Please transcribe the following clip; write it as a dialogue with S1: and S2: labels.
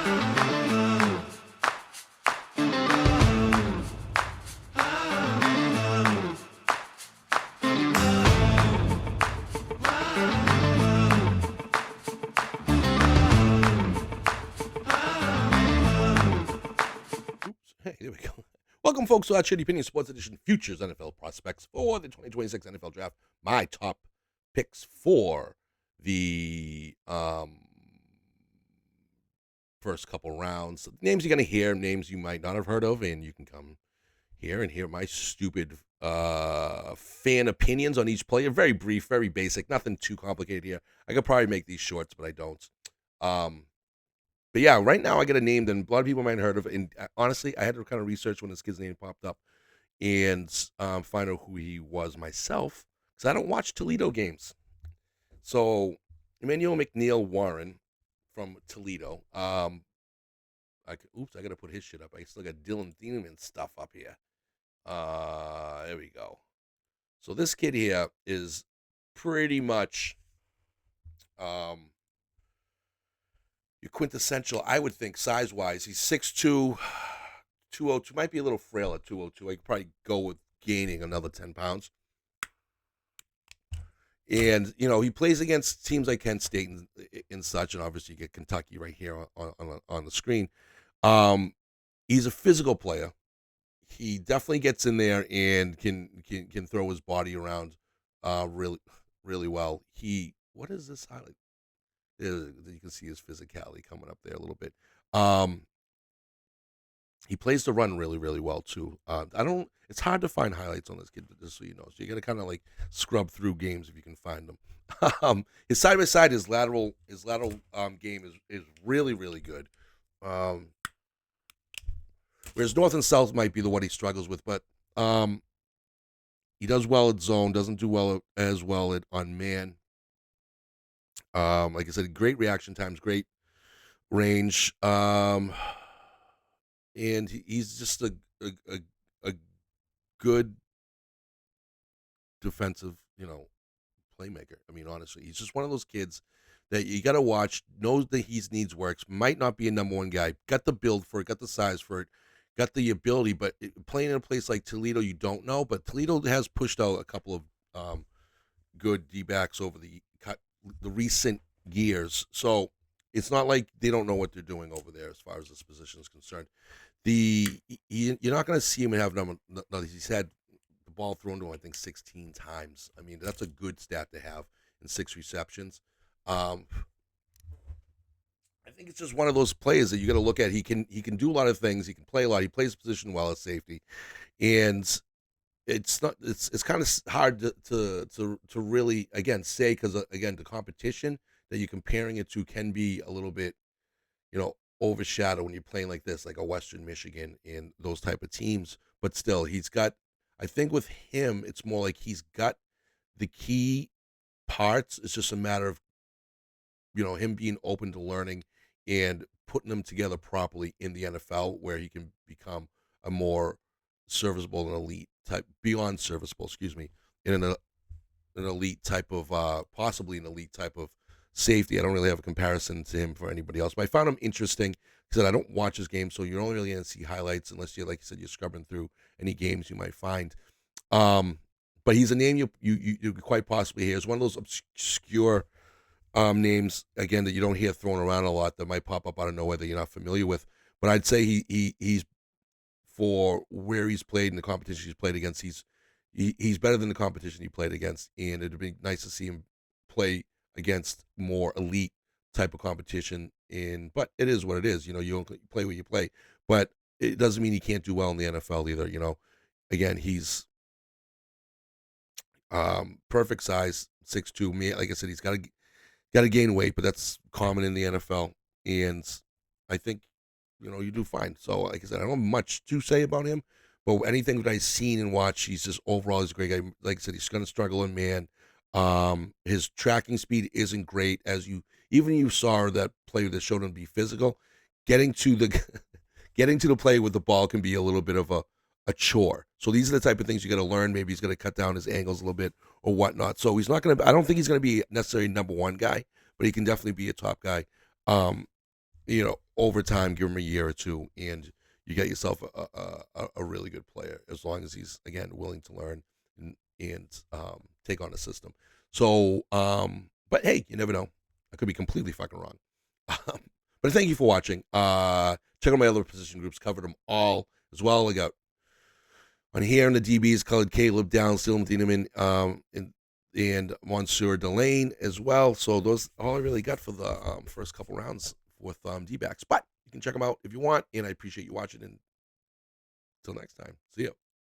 S1: Hey, there we go. Welcome, folks, to our Shitty Opinion Sports Edition Futures NFL Prospects for the 2026 NFL Draft. My top picks for the first couple rounds. Names you're going to hear, names you might not have heard of, and you can come here and hear my stupid fan opinions on each player. Very brief, very basic, nothing too complicated here. I could probably make these shorts, but I don't. But yeah, right now I get a name that a lot of people might have heard of. And honestly, I had to kind of research when this kid's name popped up and find out who he was myself because I don't watch Toledo games. So Emmanuel Mcneil Warren from Toledo. I got to put his shit up. I still got Dylan Thieneman stuff up here. There we go. So this kid here is pretty much your quintessential, I would think, size-wise. He's 6'2", 202. Might be a little frail at 202. I could probably go with gaining another 10 pounds. And, he plays against teams like Kent State and such, and obviously you get Kentucky right here on the screen. He's a physical player. He definitely gets in there and can throw his body around really, really well. What is this highlight? You can see his physicality coming up there a little bit. He plays the run really, really well too. It's hard to find highlights on this kid, just so you know. So you got to kind of like scrub through games if you can find them. His side by side, his lateral game is really, really good. Whereas north and south might be what he struggles with, but he does well at zone, doesn't do well as well on man. Like I said, great reaction times, great range, and he's just a good defensive, playmaker. I mean, honestly, he's just one of those kids that you got to watch, knows that he needs works, might not be a number one guy, got the build for it, got the size for it, got the ability, but playing in a place like Toledo, you don't know. But Toledo has pushed out a couple of good D-backs over the recent years, so it's not like they don't know what they're doing over there as far as this position is concerned. You're not going to see him have he's had the ball thrown to him, I think, 16 times. I mean, that's a good stat to have in 6 receptions. I think it's just one of those players that you got to look at. He can do a lot of things. He can play a lot. He plays position well as safety, and it's kind of hard to really, again, say, because again, the competition that you're comparing it to can be a little bit overshadowed when you're playing like this, like a Western Michigan and those type of teams. But still, I think with him it's more like he's got the key parts. It's just a matter of him being open to learning and putting them together properly in the NFL, where he can become a more serviceable and elite type, beyond serviceable, excuse me, in an elite type of, possibly an elite type of safety. I don't really have a comparison to him for anybody else, but I found him interesting because I don't watch his game, so you're only really going to see highlights unless you, like you said, you're scrubbing through any games you might find. But he's a name you quite possibly hear. It's one of those obscure names, again, that you don't hear thrown around a lot, that might pop up out of nowhere that you're not familiar with. But I'd say he's, for where he's played and the competition he's played against, he's better than the competition he played against, and it'd be nice to see him play against more elite type of competition. But it is what it is. You don't play what you play, but it doesn't mean he can't do well in the NFL either. Again, he's perfect size, 6'2". Like I said, he's got to gain weight, but that's common in the NFL, and I think you do fine. So, like I said, I don't have much to say about him, but anything that I've seen and watched, he's just overall he's a great guy. Like I said, he's going to struggle in man. His tracking speed isn't great, as you saw that play that showed him to be physical. Getting to the play with the ball can be a little bit of a chore. So these are the type of things you got to learn. Maybe he's going to cut down his angles a little bit or whatnot. So he's not going to. I don't think he's going to be necessarily number one guy, but he can definitely be a top guy. over time, give him a year or two, and you get yourself a really good player as long as he's again willing to learn and take on the system. So, but hey, you never know. I could be completely fucking wrong. But thank you for watching. Check out my other position groups, covered them all as well. I got on here in the DBs, colored Caleb Down, Silum Thieneman, and Monsieur Delane as well. So those all I really got for the first couple rounds with D-backs. But you can check them out if you want, and I appreciate you watching. And until next time, see you.